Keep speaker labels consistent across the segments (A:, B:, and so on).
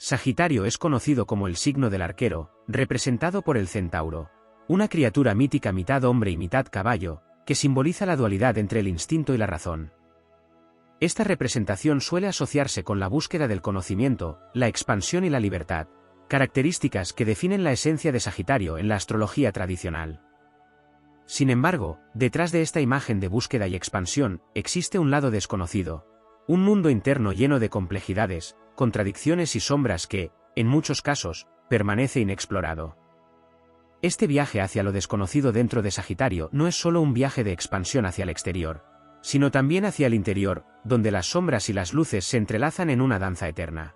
A: Sagitario es conocido como el signo del arquero, representado por el centauro, una criatura mítica mitad hombre y mitad caballo, que simboliza la dualidad entre el instinto y la razón. Esta representación suele asociarse con la búsqueda del conocimiento, la expansión y la libertad, características que definen la esencia de Sagitario en la astrología tradicional. Sin embargo, detrás de esta imagen de búsqueda y expansión, existe un lado desconocido, un mundo interno lleno de complejidades, contradicciones y sombras que, en muchos casos, permanece inexplorado. Este viaje hacia lo desconocido dentro de Sagitario no es solo un viaje de expansión hacia el exterior, sino también hacia el interior, donde las sombras y las luces se entrelazan en una danza eterna.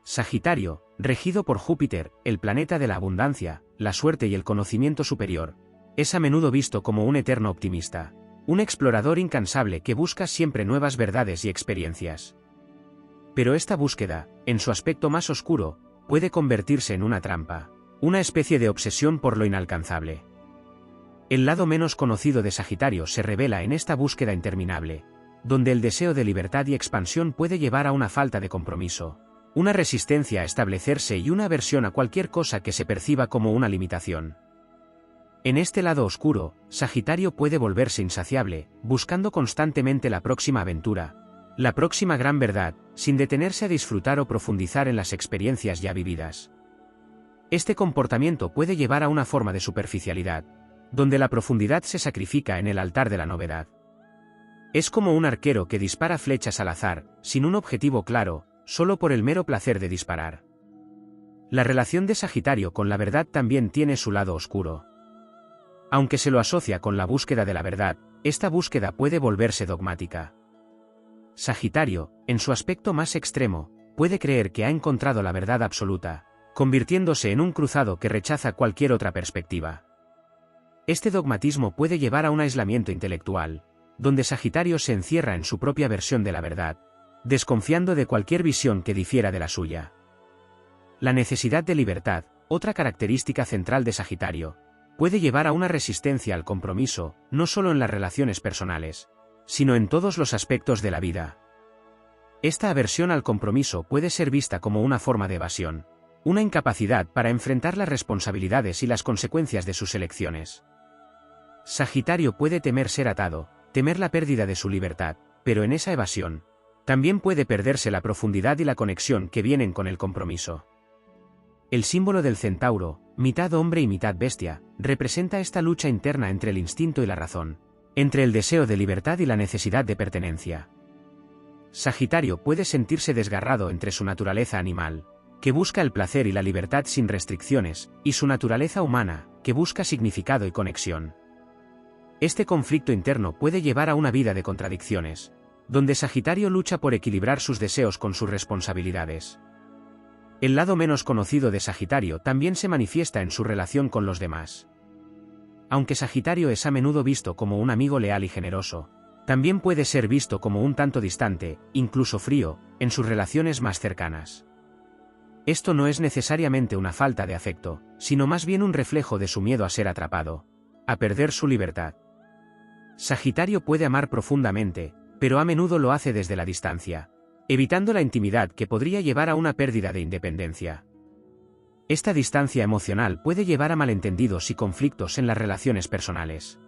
A: Sagitario, regido por Júpiter, el planeta de la abundancia, la suerte y el conocimiento superior, es a menudo visto como un eterno optimista, un explorador incansable que busca siempre nuevas verdades y experiencias. Pero esta búsqueda, en su aspecto más oscuro, puede convertirse en una trampa, una especie de obsesión por lo inalcanzable. El lado menos conocido de Sagitario se revela en esta búsqueda interminable, donde el deseo de libertad y expansión puede llevar a una falta de compromiso, una resistencia a establecerse y una aversión a cualquier cosa que se perciba como una limitación. En este lado oscuro, Sagitario puede volverse insaciable, buscando constantemente la próxima aventura, la próxima gran verdad, sin detenerse a disfrutar o profundizar en las experiencias ya vividas. Este comportamiento puede llevar a una forma de superficialidad, donde la profundidad se sacrifica en el altar de la novedad. Es como un arquero que dispara flechas al azar, sin un objetivo claro, solo por el mero placer de disparar. La relación de Sagitario con la verdad también tiene su lado oscuro. Aunque se lo asocia con la búsqueda de la verdad, esta búsqueda puede volverse dogmática. Sagitario, en su aspecto más extremo, puede creer que ha encontrado la verdad absoluta, convirtiéndose en un cruzado que rechaza cualquier otra perspectiva. Este dogmatismo puede llevar a un aislamiento intelectual, donde Sagitario se encierra en su propia versión de la verdad, desconfiando de cualquier visión que difiera de la suya. La necesidad de libertad, otra característica central de Sagitario, puede llevar a una resistencia al compromiso, no solo en las relaciones personales, sino en todos los aspectos de la vida. Esta aversión al compromiso puede ser vista como una forma de evasión, una incapacidad para enfrentar las responsabilidades y las consecuencias de sus elecciones. Sagitario puede temer ser atado, temer la pérdida de su libertad, pero en esa evasión, también puede perderse la profundidad y la conexión que vienen con el compromiso. El símbolo del centauro, mitad hombre y mitad bestia, representa esta lucha interna entre el instinto y la razón, entre el deseo de libertad y la necesidad de pertenencia. Sagitario puede sentirse desgarrado entre su naturaleza animal, que busca el placer y la libertad sin restricciones, y su naturaleza humana, que busca significado y conexión. Este conflicto interno puede llevar a una vida de contradicciones, donde Sagitario lucha por equilibrar sus deseos con sus responsabilidades. El lado menos conocido de Sagitario también se manifiesta en su relación con los demás. Aunque Sagitario es a menudo visto como un amigo leal y generoso, también puede ser visto como un tanto distante, incluso frío, en sus relaciones más cercanas. Esto no es necesariamente una falta de afecto, sino más bien un reflejo de su miedo a ser atrapado, a perder su libertad. Sagitario puede amar profundamente, pero a menudo lo hace desde la distancia, evitando la intimidad que podría llevar a una pérdida de independencia. Esta distancia emocional puede llevar a malentendidos y conflictos en las relaciones personales.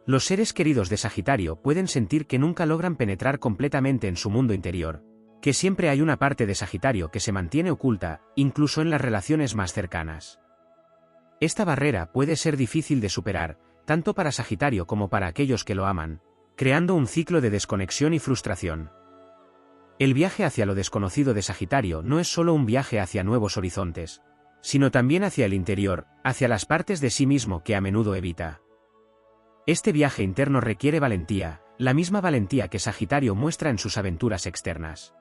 A: Los seres queridos de Sagitario pueden sentir que nunca logran penetrar completamente en su mundo interior, que siempre hay una parte de Sagitario que se mantiene oculta, incluso en las relaciones más cercanas. Esta barrera puede ser difícil de superar, tanto para Sagitario como para aquellos que lo aman, creando un ciclo de desconexión y frustración. El viaje hacia lo desconocido de Sagitario no es solo un viaje hacia nuevos horizontes, sino también hacia el interior, hacia las partes de sí mismo que a menudo evita. Este viaje interno requiere valentía, la misma valentía que Sagitario muestra en sus aventuras externas.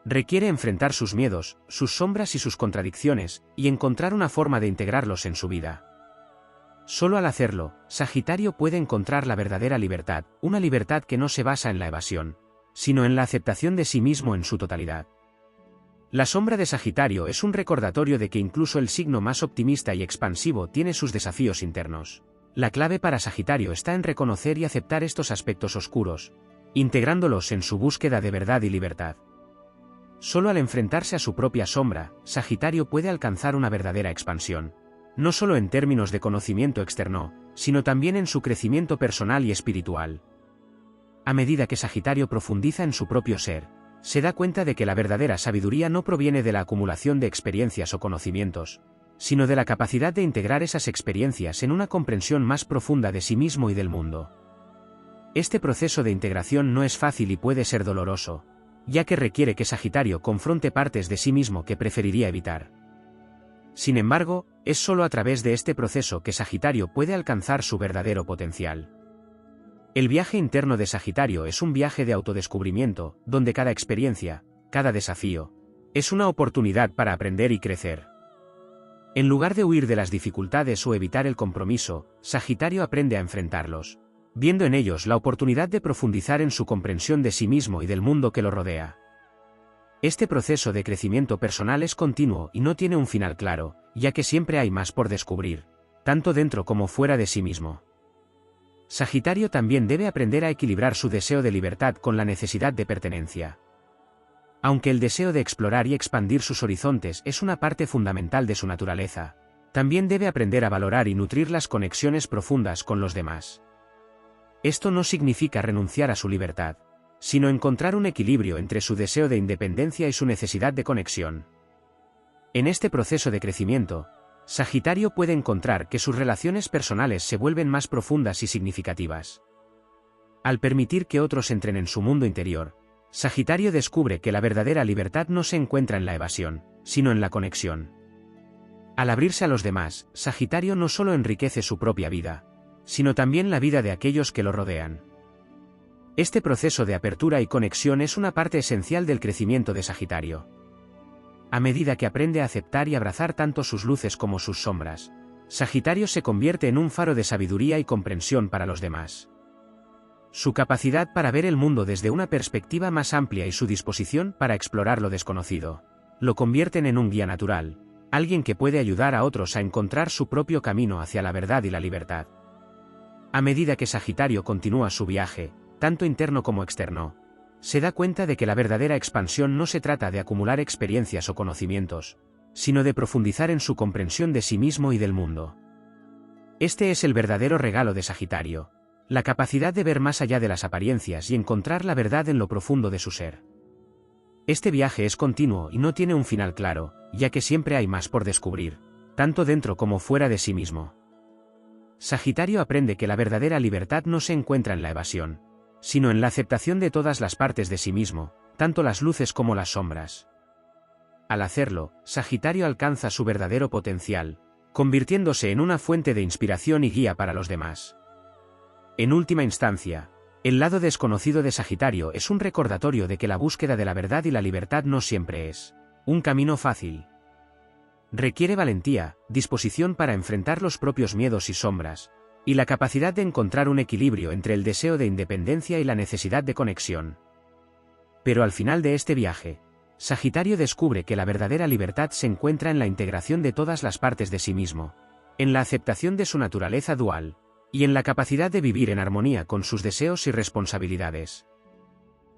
A: Requiere enfrentar sus miedos, sus sombras y sus contradicciones, y encontrar una forma de integrarlos en su vida. Solo al hacerlo, Sagitario puede encontrar la verdadera libertad, una libertad que no se basa en la evasión, sino en la aceptación de sí mismo en su totalidad. La sombra de Sagitario es un recordatorio de que incluso el signo más optimista y expansivo tiene sus desafíos internos. La clave para Sagitario está en reconocer y aceptar estos aspectos oscuros, integrándolos en su búsqueda de verdad y libertad. Solo al enfrentarse a su propia sombra, Sagitario puede alcanzar una verdadera expansión. No solo en términos de conocimiento externo, sino también en su crecimiento personal y espiritual. A medida que Sagitario profundiza en su propio ser, se da cuenta de que la verdadera sabiduría no proviene de la acumulación de experiencias o conocimientos, sino de la capacidad de integrar esas experiencias en una comprensión más profunda de sí mismo y del mundo. Este proceso de integración no es fácil y puede ser doloroso, ya que requiere que Sagitario confronte partes de sí mismo que preferiría evitar. Sin embargo, es solo a través de este proceso que Sagitario puede alcanzar su verdadero potencial. El viaje interno de Sagitario es un viaje de autodescubrimiento, donde cada experiencia, cada desafío, es una oportunidad para aprender y crecer. En lugar de huir de las dificultades o evitar el compromiso, Sagitario aprende a enfrentarlos, viendo en ellos la oportunidad de profundizar en su comprensión de sí mismo y del mundo que lo rodea. Este proceso de crecimiento personal es continuo y no tiene un final claro, ya que siempre hay más por descubrir, tanto dentro como fuera de sí mismo. Sagitario también debe aprender a equilibrar su deseo de libertad con la necesidad de pertenencia. Aunque el deseo de explorar y expandir sus horizontes es una parte fundamental de su naturaleza, también debe aprender a valorar y nutrir las conexiones profundas con los demás. Esto no significa renunciar a su libertad, sino encontrar un equilibrio entre su deseo de independencia y su necesidad de conexión. En este proceso de crecimiento, Sagitario puede encontrar que sus relaciones personales se vuelven más profundas y significativas. Al permitir que otros entren en su mundo interior, Sagitario descubre que la verdadera libertad no se encuentra en la evasión, sino en la conexión. Al abrirse a los demás, Sagitario no solo enriquece su propia vida, sino también la vida de aquellos que lo rodean. Este proceso de apertura y conexión es una parte esencial del crecimiento de Sagitario. A medida que aprende a aceptar y abrazar tanto sus luces como sus sombras, Sagitario se convierte en un faro de sabiduría y comprensión para los demás. Su capacidad para ver el mundo desde una perspectiva más amplia y su disposición para explorar lo desconocido, lo convierten en un guía natural, alguien que puede ayudar a otros a encontrar su propio camino hacia la verdad y la libertad. A medida que Sagitario continúa su viaje, tanto interno como externo, se da cuenta de que la verdadera expansión no se trata de acumular experiencias o conocimientos, sino de profundizar en su comprensión de sí mismo y del mundo. Este es el verdadero regalo de Sagitario, la capacidad de ver más allá de las apariencias y encontrar la verdad en lo profundo de su ser. Este viaje es continuo y no tiene un final claro, ya que siempre hay más por descubrir, tanto dentro como fuera de sí mismo. Sagitario aprende que la verdadera libertad no se encuentra en la evasión, sino en la aceptación de todas las partes de sí mismo, tanto las luces como las sombras. Al hacerlo, Sagitario alcanza su verdadero potencial, convirtiéndose en una fuente de inspiración y guía para los demás. En última instancia, el lado desconocido de Sagitario es un recordatorio de que la búsqueda de la verdad y la libertad no siempre es un camino fácil. Requiere valentía, disposición para enfrentar los propios miedos y sombras, y la capacidad de encontrar un equilibrio entre el deseo de independencia y la necesidad de conexión. Pero al final de este viaje, Sagitario descubre que la verdadera libertad se encuentra en la integración de todas las partes de sí mismo, en la aceptación de su naturaleza dual, y en la capacidad de vivir en armonía con sus deseos y responsabilidades.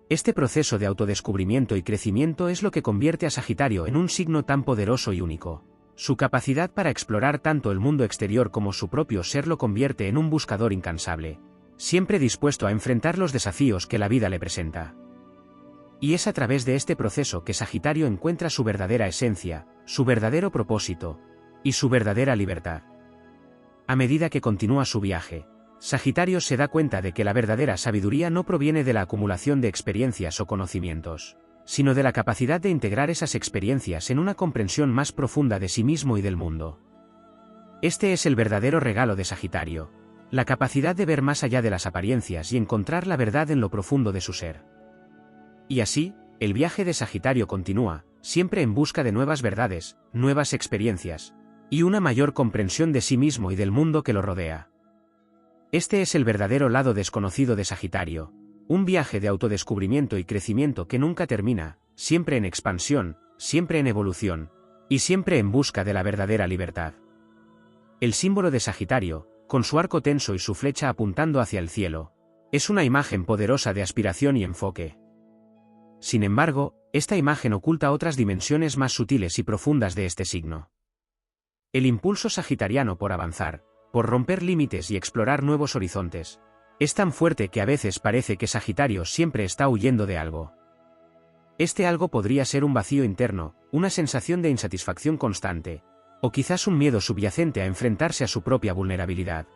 A: Este proceso de autodescubrimiento y crecimiento es lo que convierte a Sagitario en un signo tan poderoso y único. Su capacidad para explorar tanto el mundo exterior como su propio ser lo convierte en un buscador incansable, siempre dispuesto a enfrentar los desafíos que la vida le presenta. Y es a través de este proceso que Sagitario encuentra su verdadera esencia, su verdadero propósito, y su verdadera libertad. A medida que continúa su viaje, Sagitario se da cuenta de que la verdadera sabiduría no proviene de la acumulación de experiencias o conocimientos, sino de la capacidad de integrar esas experiencias en una comprensión más profunda de sí mismo y del mundo. Este es el verdadero regalo de Sagitario, la capacidad de ver más allá de las apariencias y encontrar la verdad en lo profundo de su ser. Y así, el viaje de Sagitario continúa, siempre en busca de nuevas verdades, nuevas experiencias, y una mayor comprensión de sí mismo y del mundo que lo rodea. Este es el verdadero lado desconocido de Sagitario, un viaje de autodescubrimiento y crecimiento que nunca termina, siempre en expansión, siempre en evolución, y siempre en busca de la verdadera libertad. El símbolo de Sagitario, con su arco tenso y su flecha apuntando hacia el cielo, es una imagen poderosa de aspiración y enfoque. Sin embargo, esta imagen oculta otras dimensiones más sutiles y profundas de este signo. El impulso sagitariano por avanzar, por romper límites y explorar nuevos horizontes, es tan fuerte que a veces parece que Sagitario siempre está huyendo de algo. Este algo podría ser un vacío interno, una sensación de insatisfacción constante, o quizás un miedo subyacente a enfrentarse a su propia vulnerabilidad.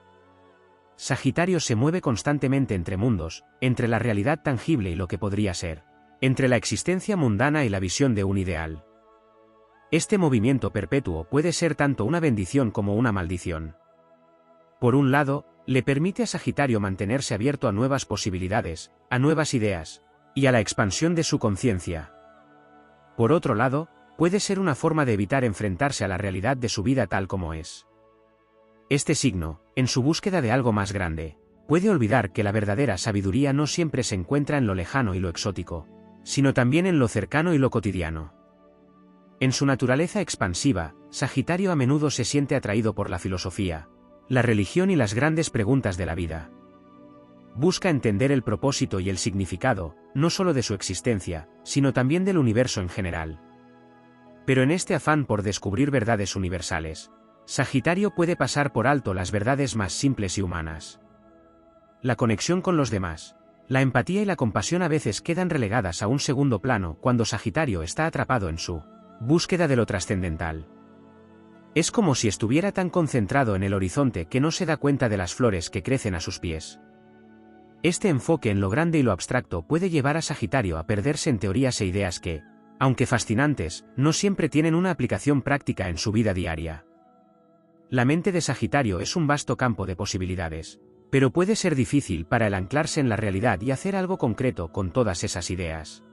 A: Sagitario se mueve constantemente entre mundos, entre la realidad tangible y lo que podría ser, entre la existencia mundana y la visión de un ideal. Este movimiento perpetuo puede ser tanto una bendición como una maldición. Por un lado, le permite a Sagitario mantenerse abierto a nuevas posibilidades, a nuevas ideas, y a la expansión de su conciencia. Por otro lado, puede ser una forma de evitar enfrentarse a la realidad de su vida tal como es. Este signo, en su búsqueda de algo más grande, puede olvidar que la verdadera sabiduría no siempre se encuentra en lo lejano y lo exótico, sino también en lo cercano y lo cotidiano. En su naturaleza expansiva, Sagitario a menudo se siente atraído por la filosofía, la religión y las grandes preguntas de la vida. Busca entender el propósito y el significado, no solo de su existencia, sino también del universo en general. Pero en este afán por descubrir verdades universales, Sagitario puede pasar por alto las verdades más simples y humanas. La conexión con los demás, la empatía y la compasión a veces quedan relegadas a un segundo plano cuando Sagitario está atrapado en su búsqueda de lo trascendental. Es como si estuviera tan concentrado en el horizonte que no se da cuenta de las flores que crecen a sus pies. Este enfoque en lo grande y lo abstracto puede llevar a Sagitario a perderse en teorías e ideas que, aunque fascinantes, no siempre tienen una aplicación práctica en su vida diaria. La mente de Sagitario es un vasto campo de posibilidades, pero puede ser difícil para él anclarse en la realidad y hacer algo concreto con todas esas ideas.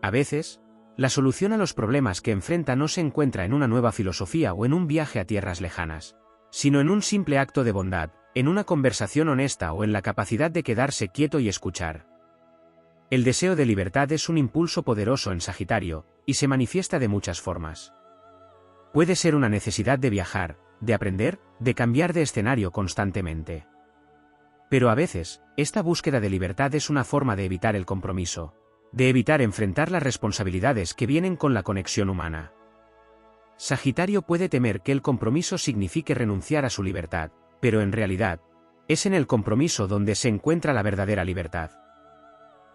A: A veces, la solución a los problemas que enfrenta no se encuentra en una nueva filosofía o en un viaje a tierras lejanas, sino en un simple acto de bondad, en una conversación honesta o en la capacidad de quedarse quieto y escuchar. El deseo de libertad es un impulso poderoso en Sagitario, y se manifiesta de muchas formas. Puede ser una necesidad de viajar, de aprender, de cambiar de escenario constantemente. Pero a veces, esta búsqueda de libertad es una forma de evitar el compromiso, de evitar enfrentar las responsabilidades que vienen con la conexión humana. Sagitario puede temer que el compromiso signifique renunciar a su libertad, pero en realidad, es en el compromiso donde se encuentra la verdadera libertad.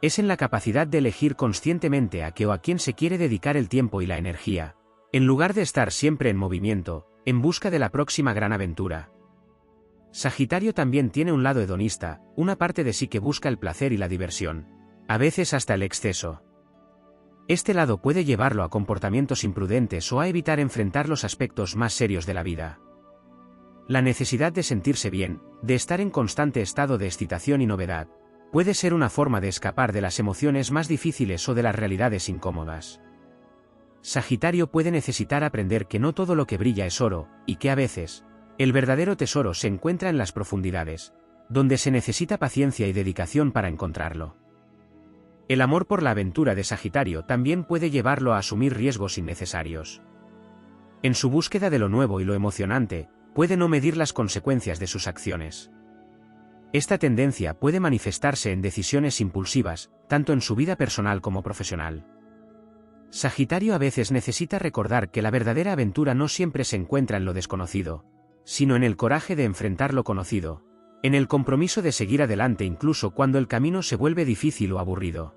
A: Es en la capacidad de elegir conscientemente a qué o a quién se quiere dedicar el tiempo y la energía, en lugar de estar siempre en movimiento, en busca de la próxima gran aventura. Sagitario también tiene un lado hedonista, una parte de sí que busca el placer y la diversión, a veces hasta el exceso. Este lado puede llevarlo a comportamientos imprudentes o a evitar enfrentar los aspectos más serios de la vida. La necesidad de sentirse bien, de estar en constante estado de excitación y novedad, puede ser una forma de escapar de las emociones más difíciles o de las realidades incómodas. Sagitario puede necesitar aprender que no todo lo que brilla es oro, y que a veces, el verdadero tesoro se encuentra en las profundidades, donde se necesita paciencia y dedicación para encontrarlo. El amor por la aventura de Sagitario también puede llevarlo a asumir riesgos innecesarios. En su búsqueda de lo nuevo y lo emocionante, puede no medir las consecuencias de sus acciones. Esta tendencia puede manifestarse en decisiones impulsivas, tanto en su vida personal como profesional. Sagitario a veces necesita recordar que la verdadera aventura no siempre se encuentra en lo desconocido, sino en el coraje de enfrentar lo conocido, en el compromiso de seguir adelante incluso cuando el camino se vuelve difícil o aburrido.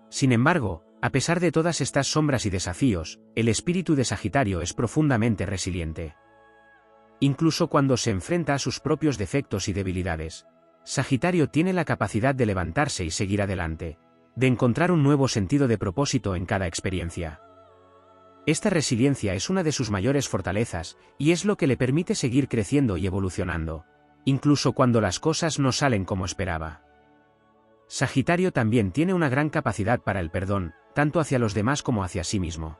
A: Sin embargo, a pesar de todas estas sombras y desafíos, el espíritu de Sagitario es profundamente resiliente. Incluso cuando se enfrenta a sus propios defectos y debilidades, Sagitario tiene la capacidad de levantarse y seguir adelante, de encontrar un nuevo sentido de propósito en cada experiencia. Esta resiliencia es una de sus mayores fortalezas, y es lo que le permite seguir creciendo y evolucionando, incluso cuando las cosas no salen como esperaba. Sagitario también tiene una gran capacidad para el perdón, tanto hacia los demás como hacia sí mismo.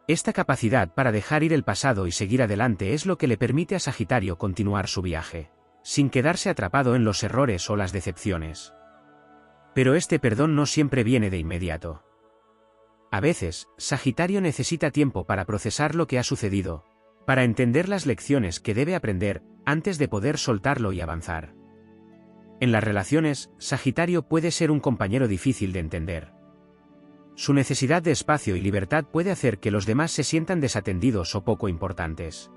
A: Esta capacidad para dejar ir el pasado y seguir adelante es lo que le permite a Sagitario continuar su viaje, sin quedarse atrapado en los errores o las decepciones. Pero este perdón no siempre viene de inmediato. A veces, Sagitario necesita tiempo para procesar lo que ha sucedido, para entender las lecciones que debe aprender, antes de poder soltarlo y avanzar. En las relaciones, Sagitario puede ser un compañero difícil de entender, Su necesidad de espacio y libertad puede hacer que los demás se sientan desatendidos o poco importantes.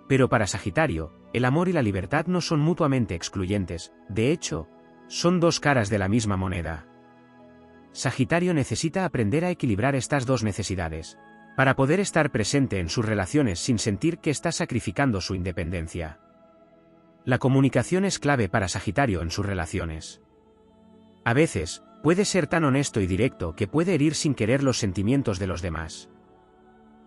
A: Pero para Sagitario, el amor y la libertad no son mutuamente excluyentes, de hecho, son dos caras de la misma moneda. Sagitario necesita aprender a equilibrar estas dos necesidades, para poder estar presente en sus relaciones sin sentir que está sacrificando su independencia. La comunicación es clave para Sagitario en sus relaciones. A veces, puede ser tan honesto y directo que puede herir sin querer los sentimientos de los demás.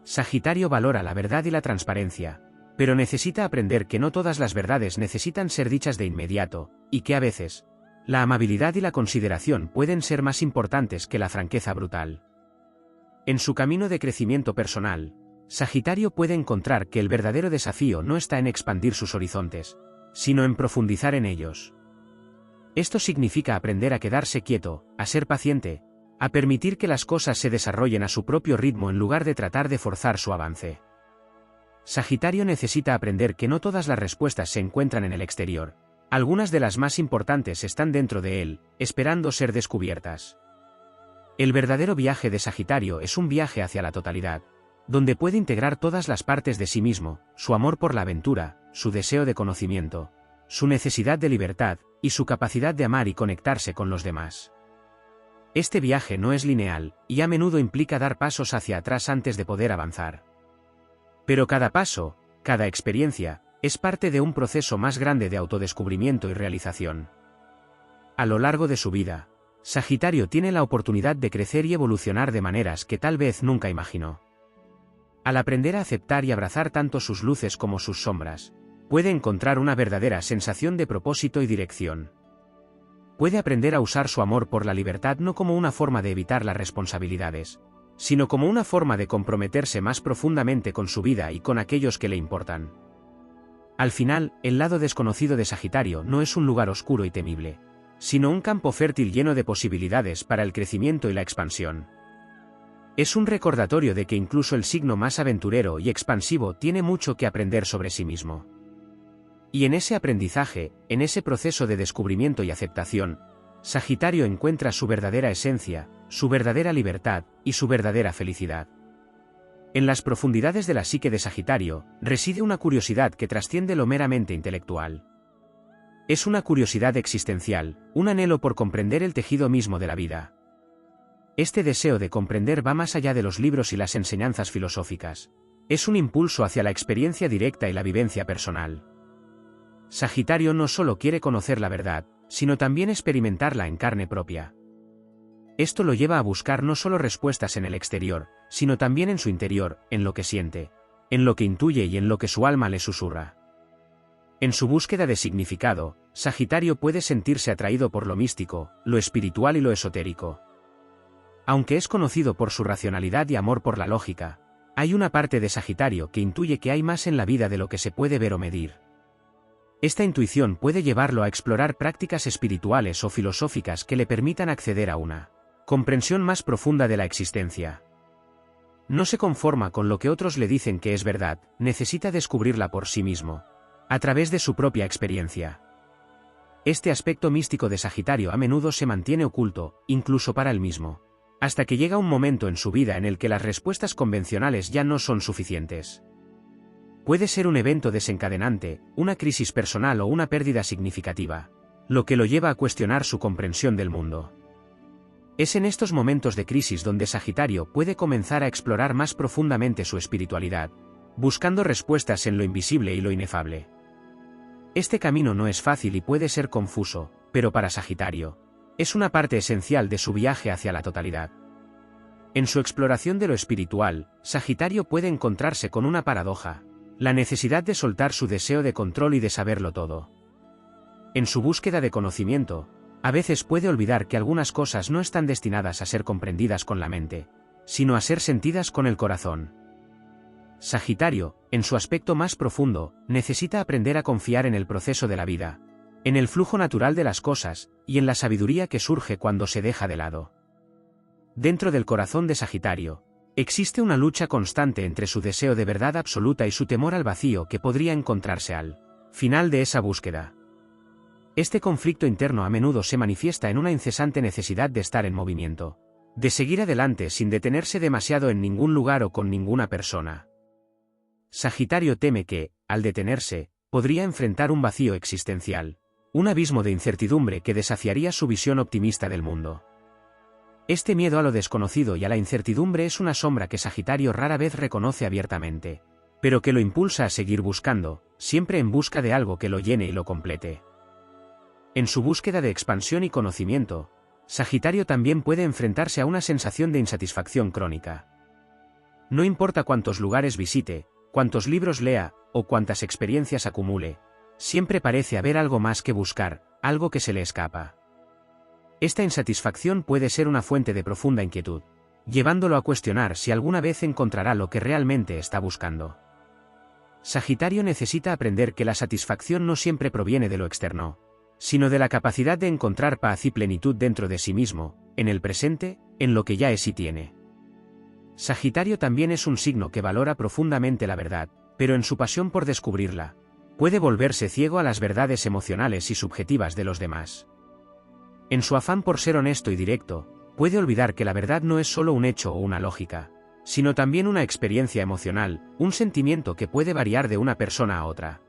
A: Sagitario valora la verdad y la transparencia, pero necesita aprender que no todas las verdades necesitan ser dichas de inmediato, y que a veces, la amabilidad y la consideración pueden ser más importantes que la franqueza brutal. En su camino de crecimiento personal, Sagitario puede encontrar que el verdadero desafío no está en expandir sus horizontes, sino en profundizar en ellos. Esto significa aprender a quedarse quieto, a ser paciente, a permitir que las cosas se desarrollen a su propio ritmo en lugar de tratar de forzar su avance. Sagitario necesita aprender que no todas las respuestas se encuentran en el exterior. Algunas de las más importantes están dentro de él, esperando ser descubiertas. El verdadero viaje de Sagitario es un viaje hacia la totalidad, donde puede integrar todas las partes de sí mismo, su amor por la aventura, su deseo de conocimiento, su necesidad de libertad, y su capacidad de amar y conectarse con los demás. Este viaje no es lineal, y a menudo implica dar pasos hacia atrás antes de poder avanzar. Pero cada paso, cada experiencia, es parte de un proceso más grande de autodescubrimiento y realización. A lo largo de su vida, Sagitario tiene la oportunidad de crecer y evolucionar de maneras que tal vez nunca imaginó. Al aprender a aceptar y abrazar tanto sus luces como sus sombras, puede encontrar una verdadera sensación de propósito y dirección. Puede aprender a usar su amor por la libertad no como una forma de evitar las responsabilidades, sino como una forma de comprometerse más profundamente con su vida y con aquellos que le importan. Al final, el lado desconocido de Sagitario no es un lugar oscuro y temible, sino un campo fértil lleno de posibilidades para el crecimiento y la expansión. Es un recordatorio de que incluso el signo más aventurero y expansivo tiene mucho que aprender sobre sí mismo. Y en ese aprendizaje, en ese proceso de descubrimiento y aceptación, Sagitario encuentra su verdadera esencia, su verdadera libertad y su verdadera felicidad. En las profundidades de la psique de Sagitario, reside una curiosidad que trasciende lo meramente intelectual. Es una curiosidad existencial, un anhelo por comprender el tejido mismo de la vida. Este deseo de comprender va más allá de los libros y las enseñanzas filosóficas. Es un impulso hacia la experiencia directa y la vivencia personal. Sagitario no solo quiere conocer la verdad, sino también experimentarla en carne propia. Esto lo lleva a buscar no solo respuestas en el exterior, sino también en su interior, en lo que siente, en lo que intuye y en lo que su alma le susurra. En su búsqueda de significado, Sagitario puede sentirse atraído por lo místico, lo espiritual y lo esotérico. Aunque es conocido por su racionalidad y amor por la lógica, hay una parte de Sagitario que intuye que hay más en la vida de lo que se puede ver o medir. Esta intuición puede llevarlo a explorar prácticas espirituales o filosóficas que le permitan acceder a una comprensión más profunda de la existencia. No se conforma con lo que otros le dicen que es verdad, necesita descubrirla por sí mismo, a través de su propia experiencia. Este aspecto místico de Sagitario a menudo se mantiene oculto, incluso para él mismo, hasta que llega un momento en su vida en el que las respuestas convencionales ya no son suficientes. Puede ser un evento desencadenante, una crisis personal o una pérdida significativa, lo que lo lleva a cuestionar su comprensión del mundo. Es en estos momentos de crisis donde Sagitario puede comenzar a explorar más profundamente su espiritualidad, buscando respuestas en lo invisible y lo inefable. Este camino no es fácil y puede ser confuso, pero para Sagitario, es una parte esencial de su viaje hacia la totalidad. En su exploración de lo espiritual, Sagitario puede encontrarse con una paradoja: la necesidad de soltar su deseo de control y de saberlo todo. En su búsqueda de conocimiento, a veces puede olvidar que algunas cosas no están destinadas a ser comprendidas con la mente, sino a ser sentidas con el corazón. Sagitario, en su aspecto más profundo, necesita aprender a confiar en el proceso de la vida, en el flujo natural de las cosas, y en la sabiduría que surge cuando se deja de lado. Dentro del corazón de Sagitario, existe una lucha constante entre su deseo de verdad absoluta y su temor al vacío que podría encontrarse al final de esa búsqueda. Este conflicto interno a menudo se manifiesta en una incesante necesidad de estar en movimiento, de seguir adelante sin detenerse demasiado en ningún lugar o con ninguna persona. Sagitario teme que, al detenerse, podría enfrentar un vacío existencial, un abismo de incertidumbre que desafiaría su visión optimista del mundo. Este miedo a lo desconocido y a la incertidumbre es una sombra que Sagitario rara vez reconoce abiertamente, pero que lo impulsa a seguir buscando, siempre en busca de algo que lo llene y lo complete. En su búsqueda de expansión y conocimiento, Sagitario también puede enfrentarse a una sensación de insatisfacción crónica. No importa cuántos lugares visite, cuántos libros lea, o cuántas experiencias acumule, siempre parece haber algo más que buscar, algo que se le escapa. Esta insatisfacción puede ser una fuente de profunda inquietud, llevándolo a cuestionar si alguna vez encontrará lo que realmente está buscando. Sagitario necesita aprender que la satisfacción no siempre proviene de lo externo, sino de la capacidad de encontrar paz y plenitud dentro de sí mismo, en el presente, en lo que ya es y tiene. Sagitario también es un signo que valora profundamente la verdad, pero en su pasión por descubrirla, puede volverse ciego a las verdades emocionales y subjetivas de los demás. En su afán por ser honesto y directo, puede olvidar que la verdad no es solo un hecho o una lógica, sino también una experiencia emocional, un sentimiento que puede variar de una persona a otra.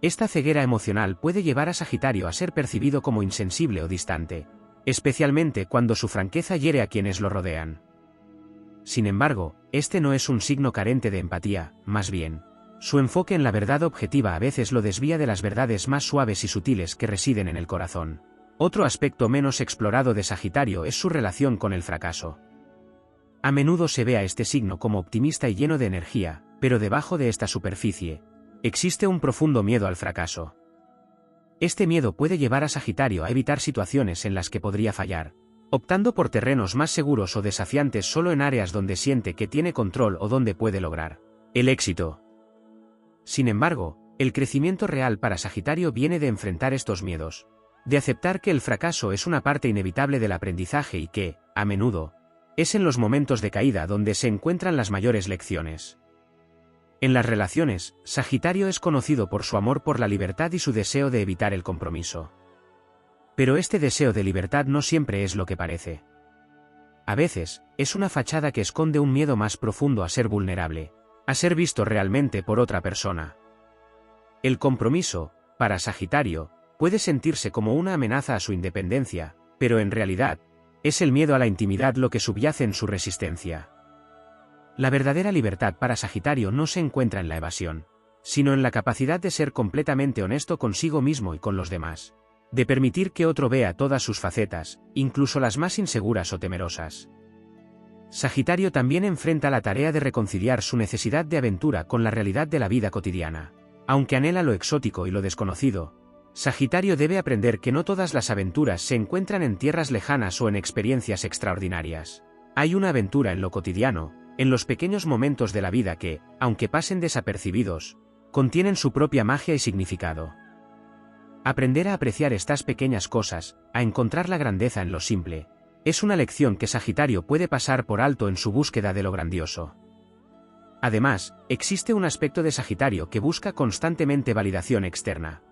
A: Esta ceguera emocional puede llevar a Sagitario a ser percibido como insensible o distante, especialmente cuando su franqueza hiere a quienes lo rodean. Sin embargo, este no es un signo carente de empatía, más bien, su enfoque en la verdad objetiva a veces lo desvía de las verdades más suaves y sutiles que residen en el corazón. Otro aspecto menos explorado de Sagitario es su relación con el fracaso. A menudo se ve a este signo como optimista y lleno de energía, pero debajo de esta superficie, existe un profundo miedo al fracaso. Este miedo puede llevar a Sagitario a evitar situaciones en las que podría fallar, optando por terrenos más seguros o desafiantes solo en áreas donde siente que tiene control o donde puede lograr el éxito. Sin embargo, el crecimiento real para Sagitario viene de enfrentar estos miedos, de aceptar que el fracaso es una parte inevitable del aprendizaje y que, a menudo, es en los momentos de caída donde se encuentran las mayores lecciones. En las relaciones, Sagitario es conocido por su amor por la libertad y su deseo de evitar el compromiso. Pero este deseo de libertad no siempre es lo que parece. A veces, es una fachada que esconde un miedo más profundo a ser vulnerable, a ser visto realmente por otra persona. El compromiso, para Sagitario, puede sentirse como una amenaza a su independencia, pero en realidad, es el miedo a la intimidad lo que subyace en su resistencia. La verdadera libertad para Sagitario no se encuentra en la evasión, sino en la capacidad de ser completamente honesto consigo mismo y con los demás, de permitir que otro vea todas sus facetas, incluso las más inseguras o temerosas. Sagitario también enfrenta la tarea de reconciliar su necesidad de aventura con la realidad de la vida cotidiana. Aunque anhela lo exótico y lo desconocido, Sagitario debe aprender que no todas las aventuras se encuentran en tierras lejanas o en experiencias extraordinarias. Hay una aventura en lo cotidiano, en los pequeños momentos de la vida que, aunque pasen desapercibidos, contienen su propia magia y significado. Aprender a apreciar estas pequeñas cosas, a encontrar la grandeza en lo simple, es una lección que Sagitario puede pasar por alto en su búsqueda de lo grandioso. Además, existe un aspecto de Sagitario que busca constantemente validación externa.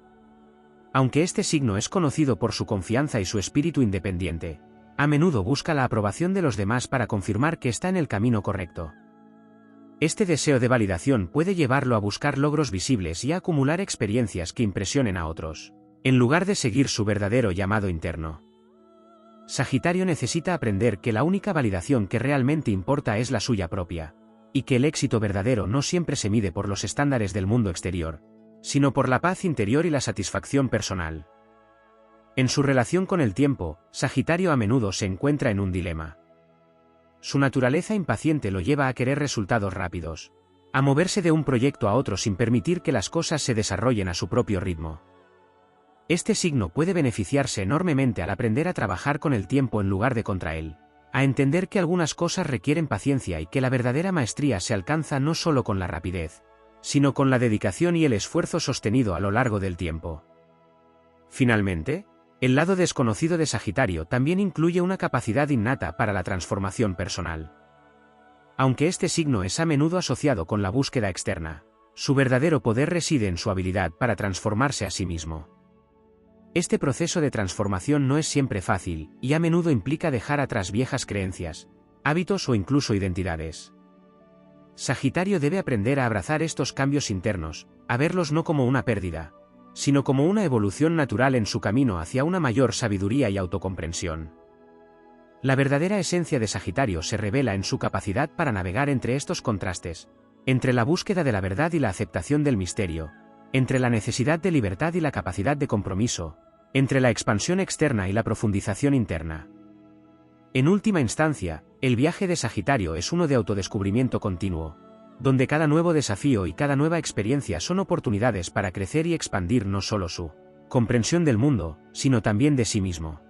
A: Aunque este signo es conocido por su confianza y su espíritu independiente, a menudo busca la aprobación de los demás para confirmar que está en el camino correcto. Este deseo de validación puede llevarlo a buscar logros visibles y a acumular experiencias que impresionen a otros, en lugar de seguir su verdadero llamado interno. Sagitario necesita aprender que la única validación que realmente importa es la suya propia, y que el éxito verdadero no siempre se mide por los estándares del mundo exterior, sino por la paz interior y la satisfacción personal. En su relación con el tiempo, Sagitario a menudo se encuentra en un dilema. Su naturaleza impaciente lo lleva a querer resultados rápidos, a moverse de un proyecto a otro sin permitir que las cosas se desarrollen a su propio ritmo. Este signo puede beneficiarse enormemente al aprender a trabajar con el tiempo en lugar de contra él, a entender que algunas cosas requieren paciencia y que la verdadera maestría se alcanza no solo con la rapidez, sino con la dedicación y el esfuerzo sostenido a lo largo del tiempo. Finalmente, el lado desconocido de Sagitario también incluye una capacidad innata para la transformación personal. Aunque este signo es a menudo asociado con la búsqueda externa, su verdadero poder reside en su habilidad para transformarse a sí mismo. Este proceso de transformación no es siempre fácil, y a menudo implica dejar atrás viejas creencias, hábitos o incluso identidades. Sagitario debe aprender a abrazar estos cambios internos, a verlos no como una pérdida, sino como una evolución natural en su camino hacia una mayor sabiduría y autocomprensión. La verdadera esencia de Sagitario se revela en su capacidad para navegar entre estos contrastes, entre la búsqueda de la verdad y la aceptación del misterio, entre la necesidad de libertad y la capacidad de compromiso, entre la expansión externa y la profundización interna. En última instancia, el viaje de Sagitario es uno de autodescubrimiento continuo, donde cada nuevo desafío y cada nueva experiencia son oportunidades para crecer y expandir no solo su comprensión del mundo, sino también de sí mismo.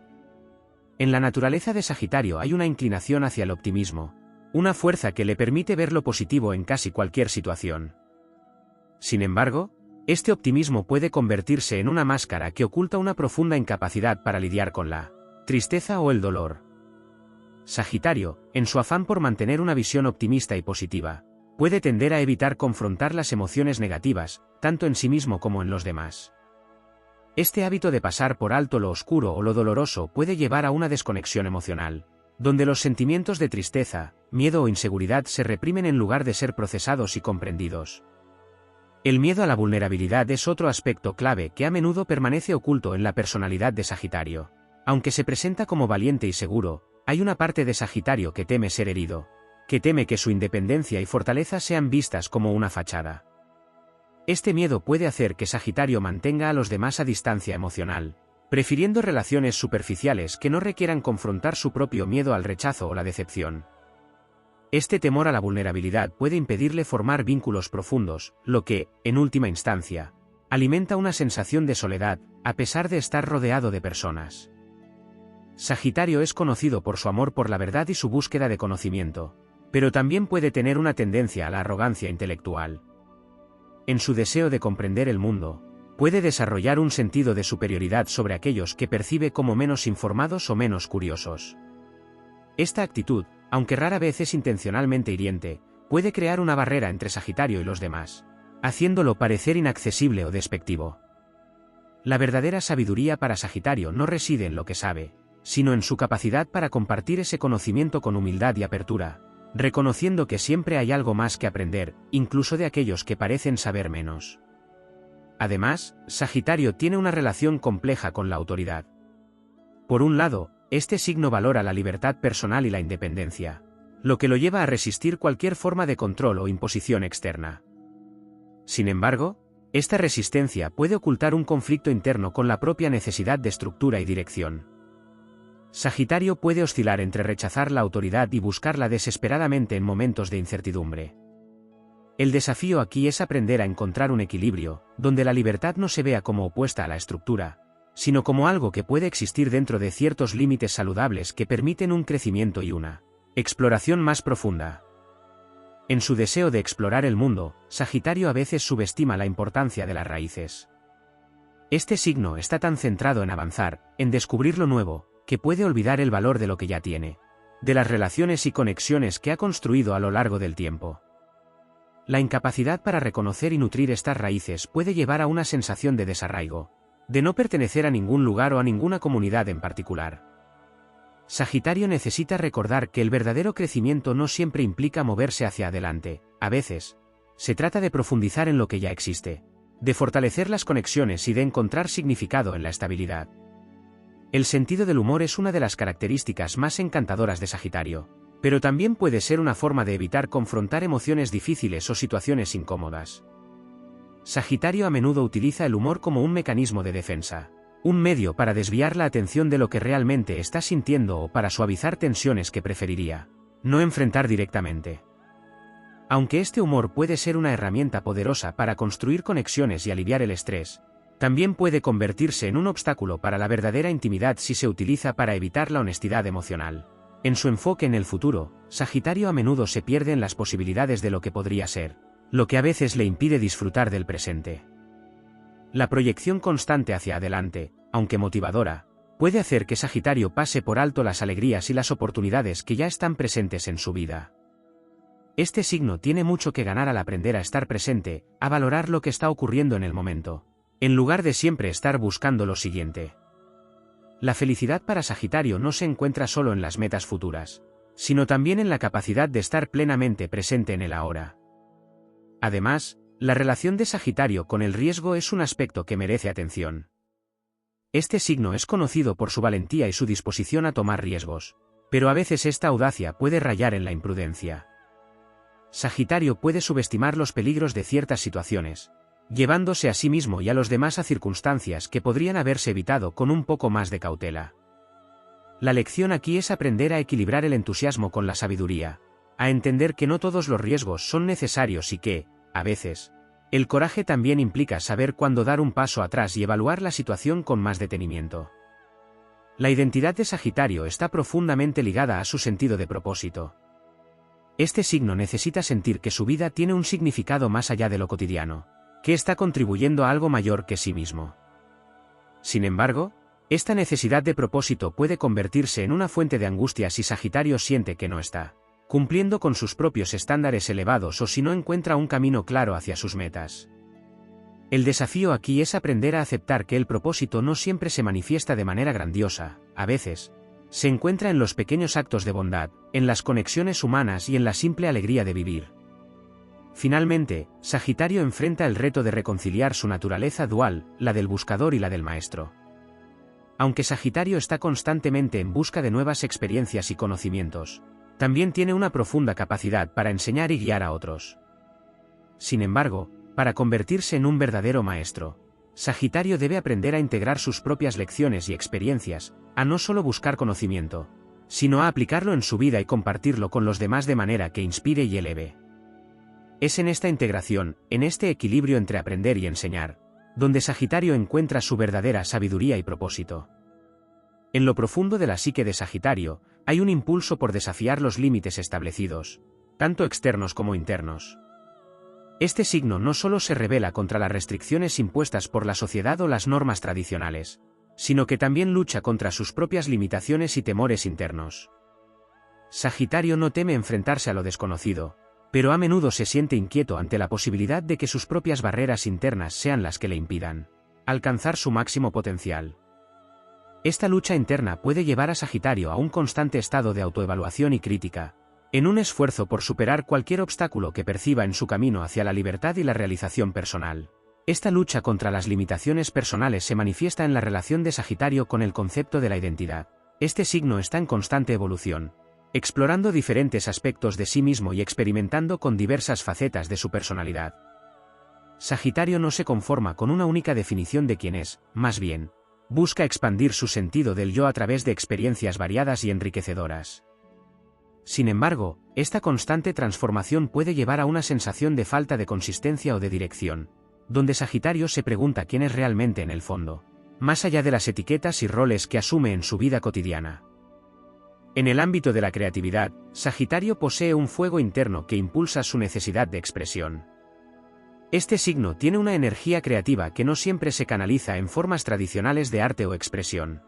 A: En la naturaleza de Sagitario hay una inclinación hacia el optimismo, una fuerza que le permite ver lo positivo en casi cualquier situación. Sin embargo, este optimismo puede convertirse en una máscara que oculta una profunda incapacidad para lidiar con la tristeza o el dolor. Sagitario, en su afán por mantener una visión optimista y positiva, puede tender a evitar confrontar las emociones negativas, tanto en sí mismo como en los demás. Este hábito de pasar por alto lo oscuro o lo doloroso puede llevar a una desconexión emocional, donde los sentimientos de tristeza, miedo o inseguridad se reprimen en lugar de ser procesados y comprendidos. El miedo a la vulnerabilidad es otro aspecto clave que a menudo permanece oculto en la personalidad de Sagitario. Aunque se presenta como valiente y seguro, hay una parte de Sagitario que teme ser herido, que teme que su independencia y fortaleza sean vistas como una fachada. Este miedo puede hacer que Sagitario mantenga a los demás a distancia emocional, prefiriendo relaciones superficiales que no requieran confrontar su propio miedo al rechazo o la decepción. Este temor a la vulnerabilidad puede impedirle formar vínculos profundos, lo que, en última instancia, alimenta una sensación de soledad, a pesar de estar rodeado de personas. Sagitario es conocido por su amor por la verdad y su búsqueda de conocimiento, pero también puede tener una tendencia a la arrogancia intelectual. En su deseo de comprender el mundo, puede desarrollar un sentido de superioridad sobre aquellos que percibe como menos informados o menos curiosos. Esta actitud, aunque rara vez es intencionalmente hiriente, puede crear una barrera entre Sagitario y los demás, haciéndolo parecer inaccesible o despectivo. La verdadera sabiduría para Sagitario no reside en lo que sabe, sino en su capacidad para compartir ese conocimiento con humildad y apertura, reconociendo que siempre hay algo más que aprender, incluso de aquellos que parecen saber menos. Además, Sagitario tiene una relación compleja con la autoridad. Por un lado, este signo valora la libertad personal y la independencia, lo que lo lleva a resistir cualquier forma de control o imposición externa. Sin embargo, esta resistencia puede ocultar un conflicto interno con la propia necesidad de estructura y dirección. Sagitario puede oscilar entre rechazar la autoridad y buscarla desesperadamente en momentos de incertidumbre. El desafío aquí es aprender a encontrar un equilibrio, donde la libertad no se vea como opuesta a la estructura, sino como algo que puede existir dentro de ciertos límites saludables que permiten un crecimiento y una exploración más profunda. En su deseo de explorar el mundo, Sagitario a veces subestima la importancia de las raíces. Este signo está tan centrado en avanzar, en descubrir lo nuevo, que puede olvidar el valor de lo que ya tiene, de las relaciones y conexiones que ha construido a lo largo del tiempo. La incapacidad para reconocer y nutrir estas raíces puede llevar a una sensación de desarraigo, de no pertenecer a ningún lugar o a ninguna comunidad en particular. Sagitario necesita recordar que el verdadero crecimiento no siempre implica moverse hacia adelante, a veces, se trata de profundizar en lo que ya existe, de fortalecer las conexiones y de encontrar significado en la estabilidad. El sentido del humor es una de las características más encantadoras de Sagitario, pero también puede ser una forma de evitar confrontar emociones difíciles o situaciones incómodas. Sagitario a menudo utiliza el humor como un mecanismo de defensa, un medio para desviar la atención de lo que realmente está sintiendo o para suavizar tensiones que preferiría no enfrentar directamente. Aunque este humor puede ser una herramienta poderosa para construir conexiones y aliviar el estrés, también puede convertirse en un obstáculo para la verdadera intimidad si se utiliza para evitar la honestidad emocional. En su enfoque en el futuro, Sagitario a menudo se pierde en las posibilidades de lo que podría ser, lo que a veces le impide disfrutar del presente. La proyección constante hacia adelante, aunque motivadora, puede hacer que Sagitario pase por alto las alegrías y las oportunidades que ya están presentes en su vida. Este signo tiene mucho que ganar al aprender a estar presente, a valorar lo que está ocurriendo en el momento, en lugar de siempre estar buscando lo siguiente. La felicidad para Sagitario no se encuentra solo en las metas futuras, sino también en la capacidad de estar plenamente presente en el ahora. Además, la relación de Sagitario con el riesgo es un aspecto que merece atención. Este signo es conocido por su valentía y su disposición a tomar riesgos, pero a veces esta audacia puede rayar en la imprudencia. Sagitario puede subestimar los peligros de ciertas situaciones, llevándose a sí mismo y a los demás a circunstancias que podrían haberse evitado con un poco más de cautela. La lección aquí es aprender a equilibrar el entusiasmo con la sabiduría, a entender que no todos los riesgos son necesarios y que, a veces, el coraje también implica saber cuándo dar un paso atrás y evaluar la situación con más detenimiento. La identidad de Sagitario está profundamente ligada a su sentido de propósito. Este signo necesita sentir que su vida tiene un significado más allá de lo cotidiano, que está contribuyendo a algo mayor que sí mismo. Sin embargo, esta necesidad de propósito puede convertirse en una fuente de angustia si Sagitario siente que no está cumpliendo con sus propios estándares elevados o si no encuentra un camino claro hacia sus metas. El desafío aquí es aprender a aceptar que el propósito no siempre se manifiesta de manera grandiosa, a veces se encuentra en los pequeños actos de bondad, en las conexiones humanas y en la simple alegría de vivir. Finalmente, Sagitario enfrenta el reto de reconciliar su naturaleza dual, la del buscador y la del maestro. Aunque Sagitario está constantemente en busca de nuevas experiencias y conocimientos, también tiene una profunda capacidad para enseñar y guiar a otros. Sin embargo, para convertirse en un verdadero maestro, Sagitario debe aprender a integrar sus propias lecciones y experiencias, a no solo buscar conocimiento, sino a aplicarlo en su vida y compartirlo con los demás de manera que inspire y eleve. Es en esta integración, en este equilibrio entre aprender y enseñar, donde Sagitario encuentra su verdadera sabiduría y propósito. En lo profundo de la psique de Sagitario, hay un impulso por desafiar los límites establecidos, tanto externos como internos. Este signo no solo se rebela contra las restricciones impuestas por la sociedad o las normas tradicionales, sino que también lucha contra sus propias limitaciones y temores internos. Sagitario no teme enfrentarse a lo desconocido, pero a menudo se siente inquieto ante la posibilidad de que sus propias barreras internas sean las que le impidan alcanzar su máximo potencial. Esta lucha interna puede llevar a Sagitario a un constante estado de autoevaluación y crítica, en un esfuerzo por superar cualquier obstáculo que perciba en su camino hacia la libertad y la realización personal. Esta lucha contra las limitaciones personales se manifiesta en la relación de Sagitario con el concepto de la identidad. Este signo está en constante evolución, explorando diferentes aspectos de sí mismo y experimentando con diversas facetas de su personalidad. Sagitario no se conforma con una única definición de quién es, más bien, busca expandir su sentido del yo a través de experiencias variadas y enriquecedoras. Sin embargo, esta constante transformación puede llevar a una sensación de falta de consistencia o de dirección, donde Sagitario se pregunta quién es realmente en el fondo, más allá de las etiquetas y roles que asume en su vida cotidiana. En el ámbito de la creatividad, Sagitario posee un fuego interno que impulsa su necesidad de expresión. Este signo tiene una energía creativa que no siempre se canaliza en formas tradicionales de arte o expresión.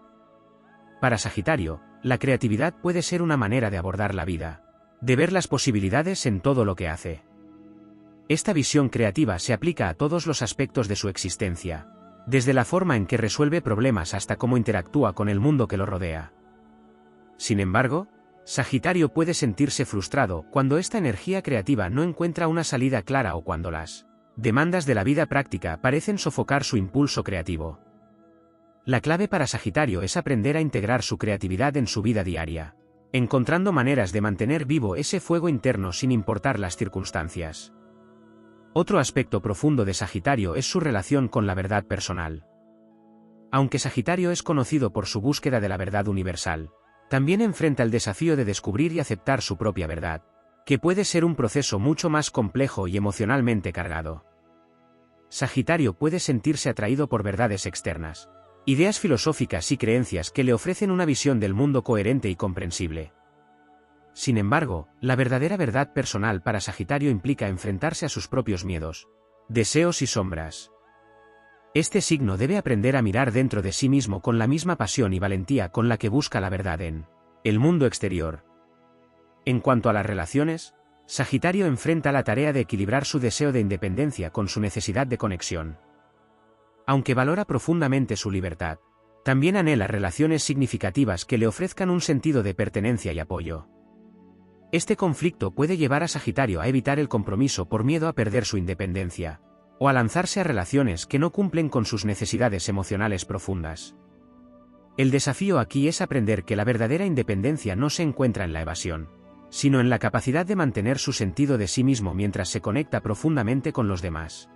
A: Para Sagitario, la creatividad puede ser una manera de abordar la vida, de ver las posibilidades en todo lo que hace. Esta visión creativa se aplica a todos los aspectos de su existencia, desde la forma en que resuelve problemas hasta cómo interactúa con el mundo que lo rodea. Sin embargo, Sagitario puede sentirse frustrado cuando esta energía creativa no encuentra una salida clara o cuando las demandas de la vida práctica parecen sofocar su impulso creativo. La clave para Sagitario es aprender a integrar su creatividad en su vida diaria, encontrando maneras de mantener vivo ese fuego interno sin importar las circunstancias. Otro aspecto profundo de Sagitario es su relación con la verdad personal. Aunque Sagitario es conocido por su búsqueda de la verdad universal, también enfrenta el desafío de descubrir y aceptar su propia verdad, que puede ser un proceso mucho más complejo y emocionalmente cargado. Sagitario puede sentirse atraído por verdades externas, ideas filosóficas y creencias que le ofrecen una visión del mundo coherente y comprensible. Sin embargo, la verdadera verdad personal para Sagitario implica enfrentarse a sus propios miedos, deseos y sombras. Este signo debe aprender a mirar dentro de sí mismo con la misma pasión y valentía con la que busca la verdad en el mundo exterior. En cuanto a las relaciones, Sagitario enfrenta la tarea de equilibrar su deseo de independencia con su necesidad de conexión. Aunque valora profundamente su libertad, también anhela relaciones significativas que le ofrezcan un sentido de pertenencia y apoyo. Este conflicto puede llevar a Sagitario a evitar el compromiso por miedo a perder su independencia, o a lanzarse a relaciones que no cumplen con sus necesidades emocionales profundas. El desafío aquí es aprender que la verdadera independencia no se encuentra en la evasión, sino en la capacidad de mantener su sentido de sí mismo mientras se conecta profundamente con los demás.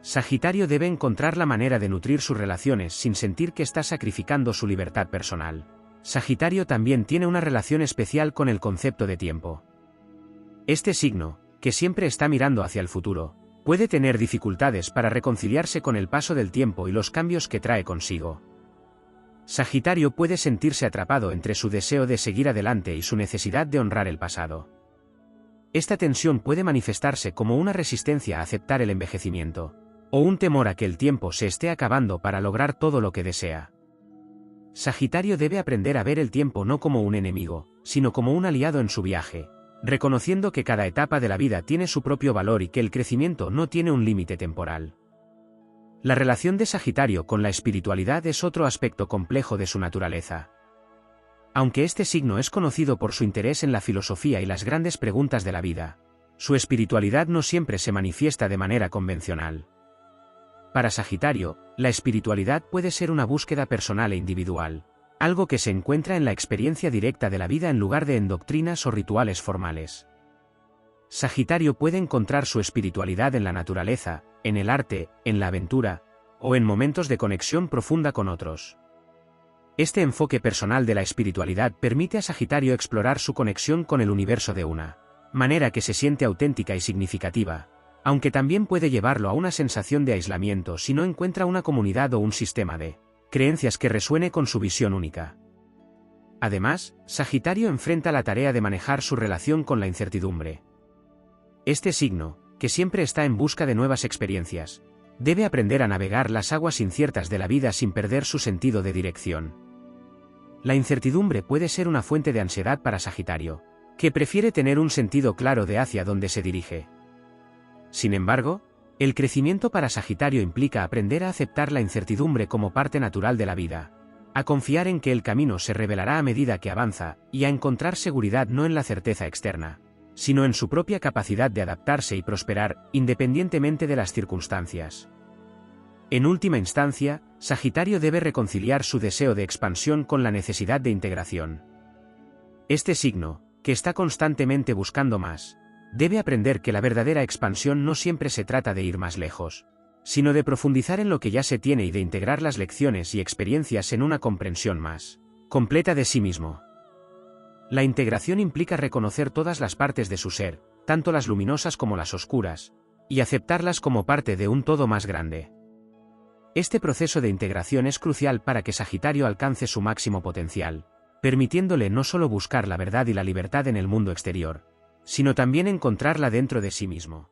A: Sagitario debe encontrar la manera de nutrir sus relaciones sin sentir que está sacrificando su libertad personal. Sagitario también tiene una relación especial con el concepto de tiempo. Este signo, que siempre está mirando hacia el futuro, puede tener dificultades para reconciliarse con el paso del tiempo y los cambios que trae consigo. Sagitario puede sentirse atrapado entre su deseo de seguir adelante y su necesidad de honrar el pasado. Esta tensión puede manifestarse como una resistencia a aceptar el envejecimiento, o un temor a que el tiempo se esté acabando para lograr todo lo que desea. Sagitario debe aprender a ver el tiempo no como un enemigo, sino como un aliado en su viaje, reconociendo que cada etapa de la vida tiene su propio valor y que el crecimiento no tiene un límite temporal. La relación de Sagitario con la espiritualidad es otro aspecto complejo de su naturaleza. Aunque este signo es conocido por su interés en la filosofía y las grandes preguntas de la vida, su espiritualidad no siempre se manifiesta de manera convencional. Para Sagitario, la espiritualidad puede ser una búsqueda personal e individual, algo que se encuentra en la experiencia directa de la vida en lugar de en doctrinas o rituales formales. Sagitario puede encontrar su espiritualidad en la naturaleza, en el arte, en la aventura, o en momentos de conexión profunda con otros. Este enfoque personal de la espiritualidad permite a Sagitario explorar su conexión con el universo de una manera que se siente auténtica y significativa, aunque también puede llevarlo a una sensación de aislamiento si no encuentra una comunidad o un sistema de creencias que resuene con su visión única. Además, Sagitario enfrenta la tarea de manejar su relación con la incertidumbre. Este signo, que siempre está en busca de nuevas experiencias, debe aprender a navegar las aguas inciertas de la vida sin perder su sentido de dirección. La incertidumbre puede ser una fuente de ansiedad para Sagitario, que prefiere tener un sentido claro de hacia dónde se dirige. Sin embargo, el crecimiento para Sagitario implica aprender a aceptar la incertidumbre como parte natural de la vida, a confiar en que el camino se revelará a medida que avanza, y a encontrar seguridad no en la certeza externa, sino en su propia capacidad de adaptarse y prosperar, independientemente de las circunstancias. En última instancia, Sagitario debe reconciliar su deseo de expansión con la necesidad de integración. Este signo, que está constantemente buscando más, debe aprender que la verdadera expansión no siempre se trata de ir más lejos, sino de profundizar en lo que ya se tiene y de integrar las lecciones y experiencias en una comprensión más completa de sí mismo. La integración implica reconocer todas las partes de su ser, tanto las luminosas como las oscuras, y aceptarlas como parte de un todo más grande. Este proceso de integración es crucial para que Sagitario alcance su máximo potencial, permitiéndole no solo buscar la verdad y la libertad en el mundo exterior, sino también encontrarla dentro de sí mismo.